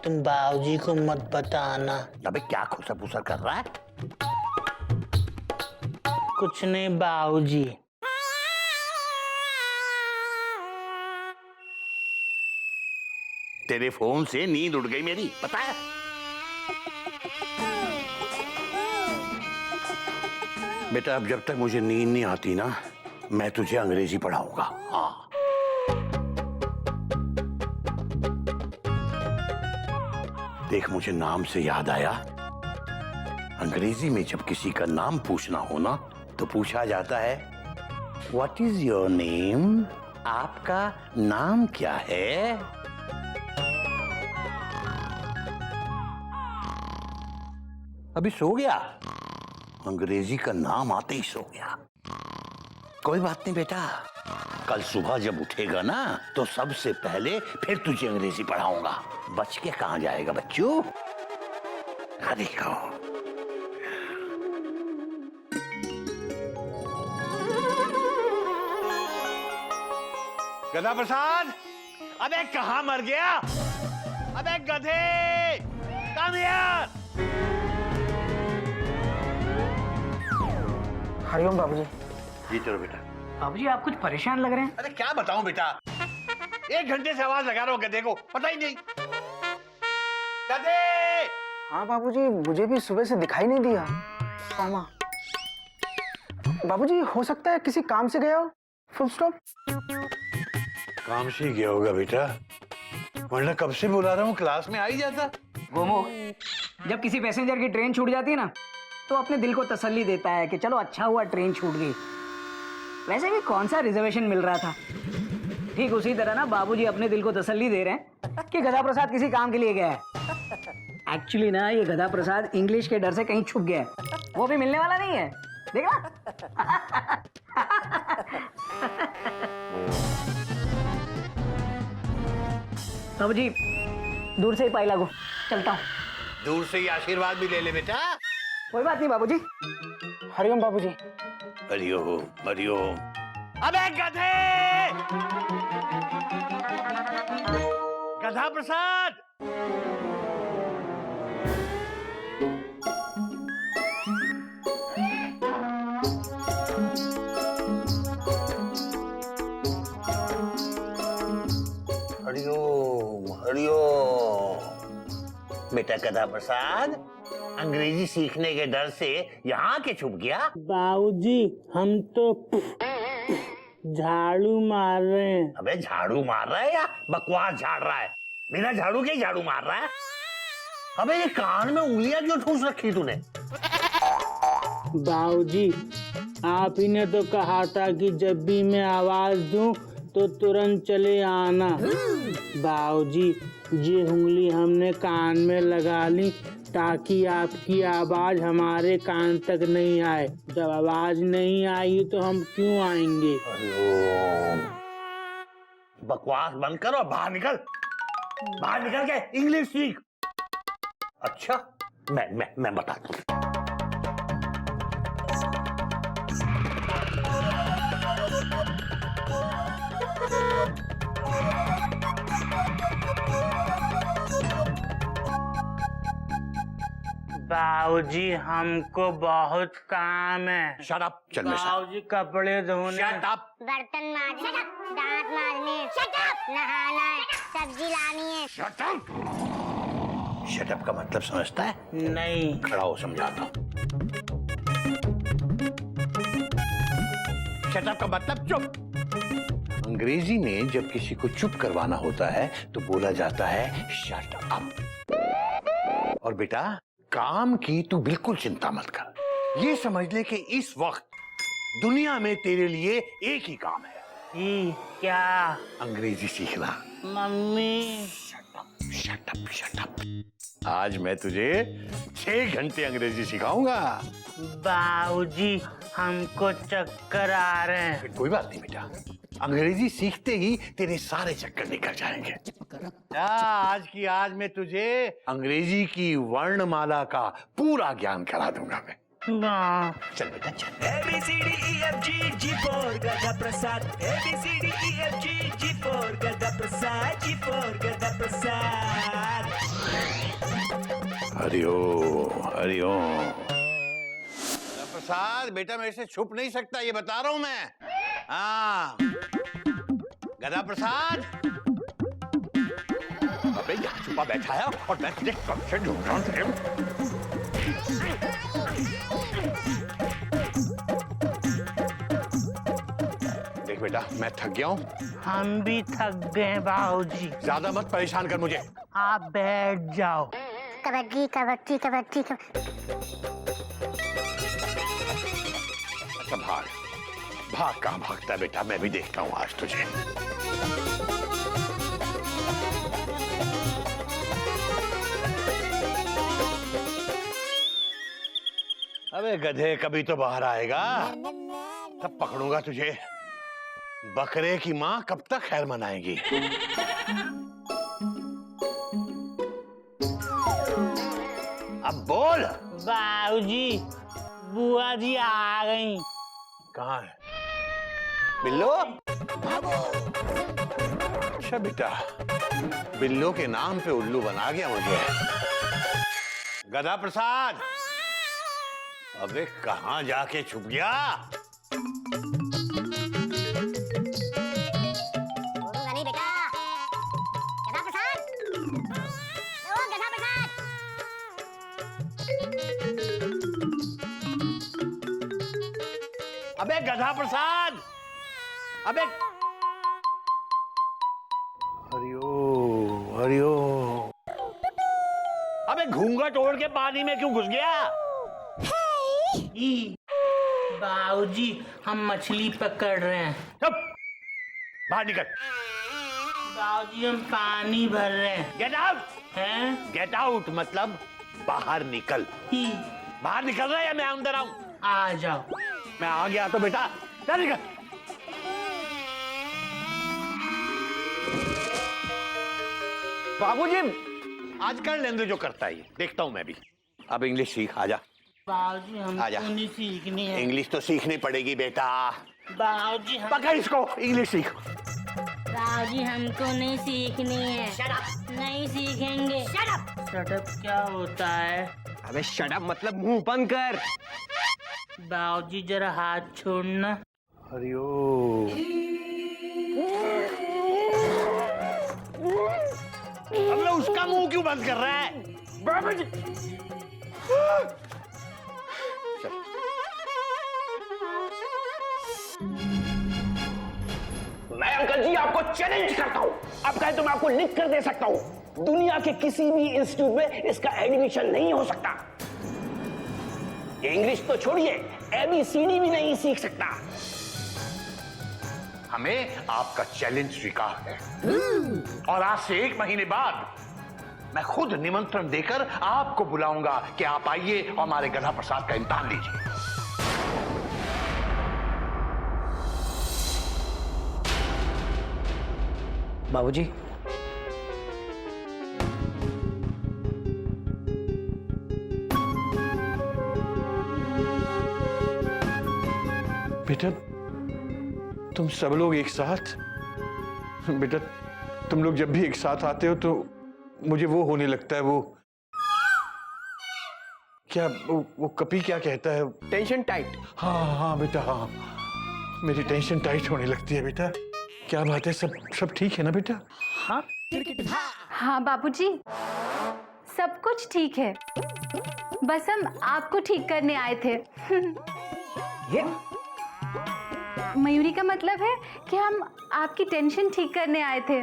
तुम बाबूजी को मत बताना। अबे क्या खुसर-पुसर कर रहा है? कुछ नहीं बाबूजी। तेरे फोन से नींद उड़ गई मेरी, पता है? बेटा अब जब तक मुझे नींद नहीं आती ना, मैं तुझे अंग्रेजी पढ़ाऊंगा। हाँ देख, मुझे नाम से याद आया, अंग्रेजी में जब किसी का नाम पूछना हो ना तो पूछा जाता है व्हाट इज योर नेम? आपका नाम क्या है? अभी सो गया? अंग्रेजी का नाम आते ही सो गया। कोई बात नहीं बेटा, कल सुबह जब उठेगा ना तो सबसे पहले फिर तुझे अंग्रेजी पढ़ाऊंगा। बच के कहां जाएगा बच्चों? देखो, गधा प्रसाद, अबे कहां मर गया? अबे गधे, कम हियर। हरिओम बाबूजी। जी चलो बेटा। बाबूजी आप कुछ परेशान लग रहे हैं। अरे क्या बताऊं बेटा, 1 घंटे से आवाज लगा रहा हूं गधे को, पता ही नहीं। गधे! हाँ बाबूजी, मुझे भी सुबह से दिखाई नहीं दिया। मामा, बाबूजी हो सकता है किसी काम से गया हो। Full stop. काम से गया होगा बेटा, वरना कब से बुला रहा हूँ, क्लास में आ ही जाता। गोमो, जब किसी पैसेंजर की ट्रेन छूट जाती है ना तो अपने दिल को तसल्ली देता है कि चलो अच्छा हुआ ट्रेन छूट गई। वैसे भी कौन सा रिजर्वेशन मिल रहा था। ठीक उसी तरह ना बाबूजी अपने दिल को तसल्ली दे रहे हैं कि गधा प्रसाद किसी काम के लिए गया है। एक्चुअली ना ये गधा प्रसाद इंग्लिश के डर से कहीं छुप गया है, वो भी मिलने वाला नहीं है। देखा? बाबूजी दूर से ही पाई लागू, चलता हूँ। दूर से ही आशीर्वाद भी ले ले बेटा। कोई बात नहीं बाबूजी। हरिओम बाबूजी। हरिओम हरिओम। अबे गधे, गधा प्रसाद, हरिओम हरिओम। बेटा गधा प्रसाद, अंग्रेजी सीखने के डर से यहाँ के छुप गया? बाबूजी हम तो झाड़ू मार रहे हैं। अबे झाड़ू मार रहा है या बकवास झाड़ रहा है? बिना झाड़ू के झाड़ू मार रहा है? अबे ये कान में उंगलियां क्यों ठूस रखी तूने? बाबूजी आप ही ने तो कहा था कि जब भी मैं आवाज दूं तो तुरंत चले आना। बाबूजी ये उंगली हमने कान में लगा ली ताकि आपकी आवाज हमारे कान तक नहीं आए। जब आवाज नहीं आई तो हम क्यों आएंगे? बकवास बंद कर और बाहर निकल। बाहर निकल के इंग्लिश सीख। अच्छा मैं बताता हूँ। बाबूजी हमको बहुत काम है। शट अप, चल मेरे साथ। बाबूजी कपड़े धोने। Shut up. बर्तन मांजने, दांत मांजने, नहाना, सब्जी लानी है। Shut up. शट अप का मतलब समझता है? नहीं। खड़ा हो, समझाता हूँ। शट अप का मतलब चुप। अंग्रेजी में जब किसी को चुप करवाना होता है तो बोला जाता है शट अप। और बेटा काम की तू बिल्कुल चिंता मत कर। ये समझ ले कि इस वक्त दुनिया में तेरे लिए एक ही काम है। क्या? अंग्रेजी सीखना। Mummy. Shut up shut up. आज मैं तुझे 6 घंटे अंग्रेजी सिखाऊंगा। बाबूजी हमको चक्कर आ रहे हैं। कोई बात नहीं बेटा, अंग्रेजी सीखते ही तेरे सारे चक्कर निकल जाएंगे। आज की आज मैं तुझे अंग्रेजी की वर्णमाला का पूरा ज्ञान करा दूंगा मैं। चल बेटा चल। ABCDEFG for गधा प्रसाद। ABCDEFG for गधा प्रसाद। G for गधा प्रसाद। हरिओम हरिओम। प्रसाद बेटा मेरे से छुप नहीं सकता, ये बता रहा हूं मैं। हाँ गधा प्रसाद, अबे यहाँ छुपा बैठा है और मैं तुझे कब से ढूंढ रहा हूँ। देख बेटा मैं थक गया हूँ। हम भी थक गए बाबूजी। ज्यादा मत परेशान कर मुझे। आप बैठ जाओ। अच्छा भाग भाग, कहाँ भागता है बेटा, मैं भी देखता हूँ आज तुझे। अबे गधे, कभी तो बाहर आएगा, तब पकड़ूंगा तुझे। बकरे की माँ कब तक खैर मनाएगी? अब बोल। बाबूजी, बुआ जी आ गई। कहाँ है बिल्लो? अच्छा बेटा, बिल्लो के नाम पे उल्लू बना गया मुझे। गधा प्रसाद, अबे कहाँ जाके छुप गया? नहीं बेटा, गधा प्रसाद, ओ गधा प्रसाद। अबे गधा प्रसाद, अबे हरिओ हरिओ, अबे घूंघट ओढ़ के पानी में क्यों घुस गया? बाबूजी, हम मछली पकड़ रहे हैं। चुप, बाहर निकल। बाबूजी, हम पानी भर रहे हैं। Get out. हैं? गेट आउट मतलब बाहर निकल। बाहर निकल रहा है या मैं अंदर आऊं? आ जाओ। मैं आ गया तो बेटा चल निकल। बाबूजी, आज कर लेंगे जो करता है, देखता हूं मैं भी। अब इंग्लिश सीख, आजा। बाबूजी, आजा। हमको नहीं सीखनी है। इंग्लिश तो सीखनी पड़ेगी बेटा। बाबूजी, पकड़ इसको, इंग्लिश सीख। बाबूजी, हमको नहीं सीखनी है। नहीं सीखेंगे। शट अप क्या होता है? अबे शट अप मतलब मुंह बंद कर। बाबूजी, जरा हाथ छोड़ना। हरिओ, अब उसका मुंह क्यों बंद कर रहा है? बाबूजी, मैं अंकल जी आपको चैलेंज करता हूं। आप कहें तो मैं आपको लिख कर दे सकता हूं। दुनिया के किसी भी इंस्टीट्यूट में इसका एडमिशन नहीं हो सकता। इंग्लिश तो छोड़िए, ABCD भी नहीं सीख सकता। हमें आपका चैलेंज स्वीकार है और आज से 1 महीने बाद मैं खुद निमंत्रण देकर आपको बुलाऊंगा कि आप आइए और हमारे गधा प्रसाद का इम्तिहान लीजिए। बाबूजी, बेटा, तुम सब लोग एक साथ, बेटा तुम लोग जब भी एक साथ आते हो तो मुझे वो होने लगता है, वो क्या, वो कपी क्या कहता है? Tension tight. हाँ हाँ बेटा, हाँ मेरी टेंशन टाइट होने लगती है बेटा। क्या बात है, सब ठीक है ना बेटा? हाँ हाँ बाबूजी, सब कुछ ठीक है, बस हम आपको ठीक करने आए थे। ये मयूरी का मतलब है कि हम आपकी टेंशन ठीक करने आए थे।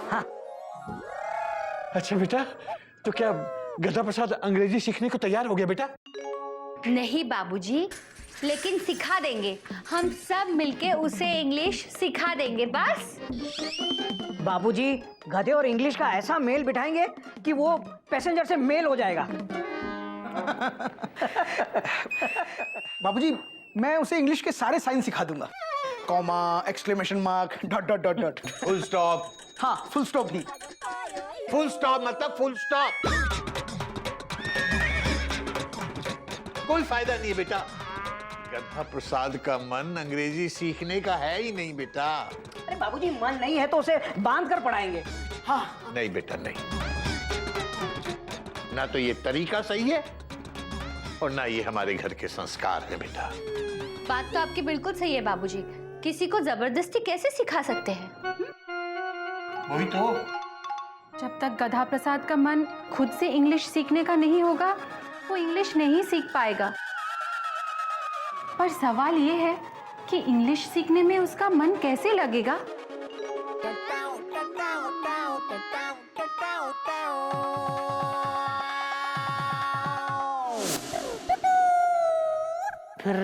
हाँ। अच्छा बेटा, तो क्या गधा प्रसाद अंग्रेजी सीखने को तैयार हो गया बेटा? नहीं बाबूजी, लेकिन सिखा देंगे, हम सब मिलके उसे इंग्लिश सिखा देंगे बस। बाबूजी, गधे और इंग्लिश का ऐसा मेल बिठाएंगे कि वो पैसेंजर से मेल हो जाएगा। बाबूजी, मैं उसे इंग्लिश के सारे साइन सिखा दूंगा। Comma, exclamation mark, dot dot dot dot. Full stop. हाँ, फुल स्टॉप नहीं। फुल स्टॉप मतलब फुल स्टॉप। कोई फायदा नहीं है बेटा, गधा प्रसाद का मन अंग्रेजी सीखने का है ही नहीं बेटा। अरे बाबूजी, मन नहीं है तो उसे बांध कर पढ़ाएंगे। हाँ। नहीं बेटा नहीं, ना तो ये तरीका सही है और ना ये हमारे घर के संस्कार है बेटा। बात तो आपकी बिल्कुल सही है बाबूजी, किसी को जबरदस्ती कैसे सिखा सकते हैं? वही तो। जब तक गधा प्रसाद का मन खुद से इंग्लिश सीखने का नहीं होगा, वो इंग्लिश नहीं सीख पाएगा। पर सवाल ये है कि इंग्लिश सीखने में उसका मन कैसे लगेगा? फिर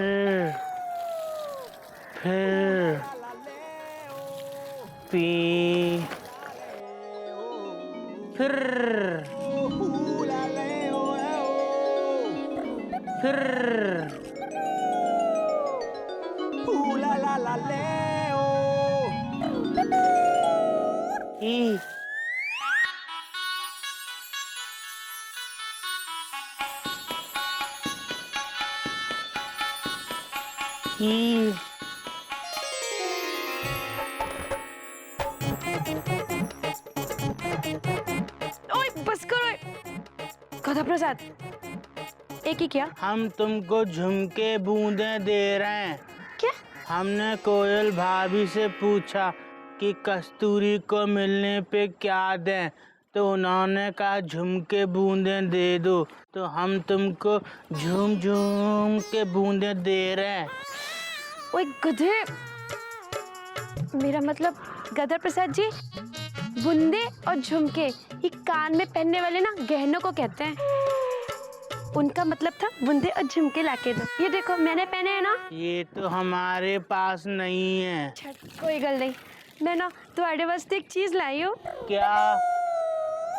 पी फिर ई ई ओए बस करो गधा प्रसाद एक ही क्या हम तुमको झुमके बूंदे दे रहे हैं। क्या हमने कोयल भाभी से पूछा कि कस्तूरी को मिलने पे क्या दें, तो उन्होंने कहा झुमके बूंदे दे दो, तो हम तुमको झूम झूम के बूंदे दे रहे हैं। ओए गधे मेरा मतलब गधा प्रसाद जी बूंदे और झुमके ये कान में पहनने वाले ना गहनों को कहते हैं। उनका मतलब था बूंदे और झुमके लाके दो। ये देखो मैंने पहने हैं ना। ये तो हमारे पास नहीं है। कोई गल नहीं, मैं ना तुम्हारे वास्ते एक चीज लाई हूँ। क्या?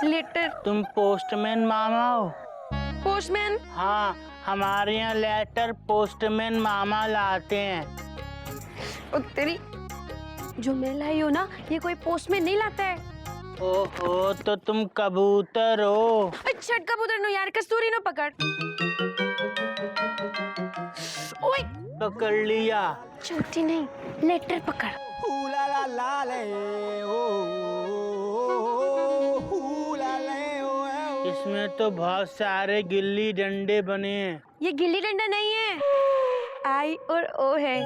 लेटर। तुम पोस्टमैन मामा हो? पोस्टमैन? हाँ, हमारे यहाँ लेटर पोस्टमैन मामा लाते हैं। ओ तेरी, जो मैं लाई हूँ ना ये कोई पोस्टमैन नहीं लाता है। ओहो, तो तुम कबूतर हो। अच्छा कबूतर नो यार, कस्तूरी नो पकड़। ओए पकड़ लिया। चोटी नहीं, लेटर पकड़। इसमें तो बहुत सारे गिल्ली डंडे बने हैं। ये गिल्ली डंडा नहीं है, आई और ओ है,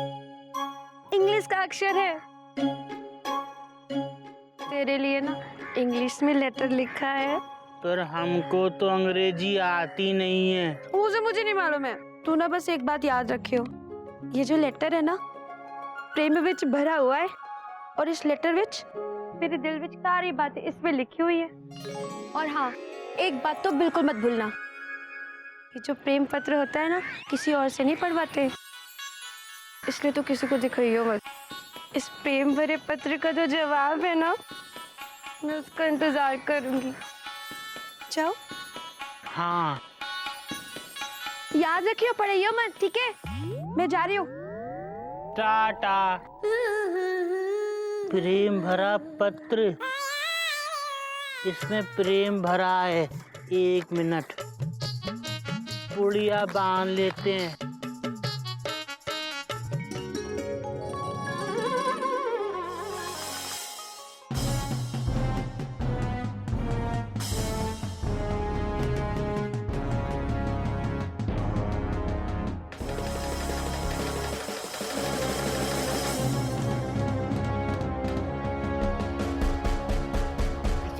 इंग्लिश का अक्षर है। तेरे लिए ना इंग्लिश में लेटर लिखा है। पर हमको तो अंग्रेजी आती नहीं है। उसे मुझे नहीं मालूम है। तू ना बस एक बात याद रखियो, ये जो लेटर है ना प्रेम विच भरा हुआ है, और इस लेटर विच मेरे दिल विच सारी बातें इसमें लिखी हुई है। और हाँ, एक बात तो बिल्कुल मत भूलना, ये जो प्रेम पत्र होता है ना किसी और से नहीं पढ़वाते, इसलिए तो किसी को दिखाइयो मत। इस प्रेम भरे पत्र का जो जवाब है ना, मैं उसका इंतजार करूंगी। जाओ। हाँ। याद रखियो, पढ़ियो मत, ठीक है? मैं जा रही हूँ। टाटा। प्रेम भरा पत्र, इसमें प्रेम भरा है। 1 मिनट, पुड़िया बांध लेते हैं।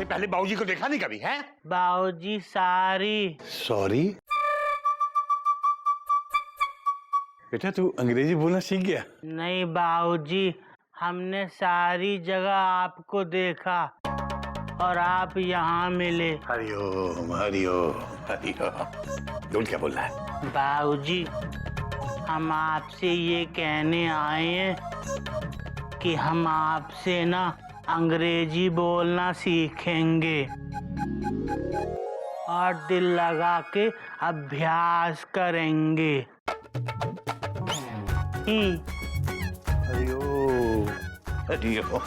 पहले बाबूजी को देखा नहीं कभी, है? बाबूजी सॉरी। सॉरी? बेटा तू अंग्रेजी बोलना सीख गया? नहीं बाबूजी, हमने सारी जगह आपको देखा और आप यहाँ मिले। हरिओम हरिओम हरिओम। बोल, क्या बोल रहा है? बाबूजी, हम आपसे ये कहने आए हैं कि हम आपसे ना अंग्रेजी बोलना सीखेंगे और दिल लगा के अभ्यास करेंगे। हरिओम हरिओम।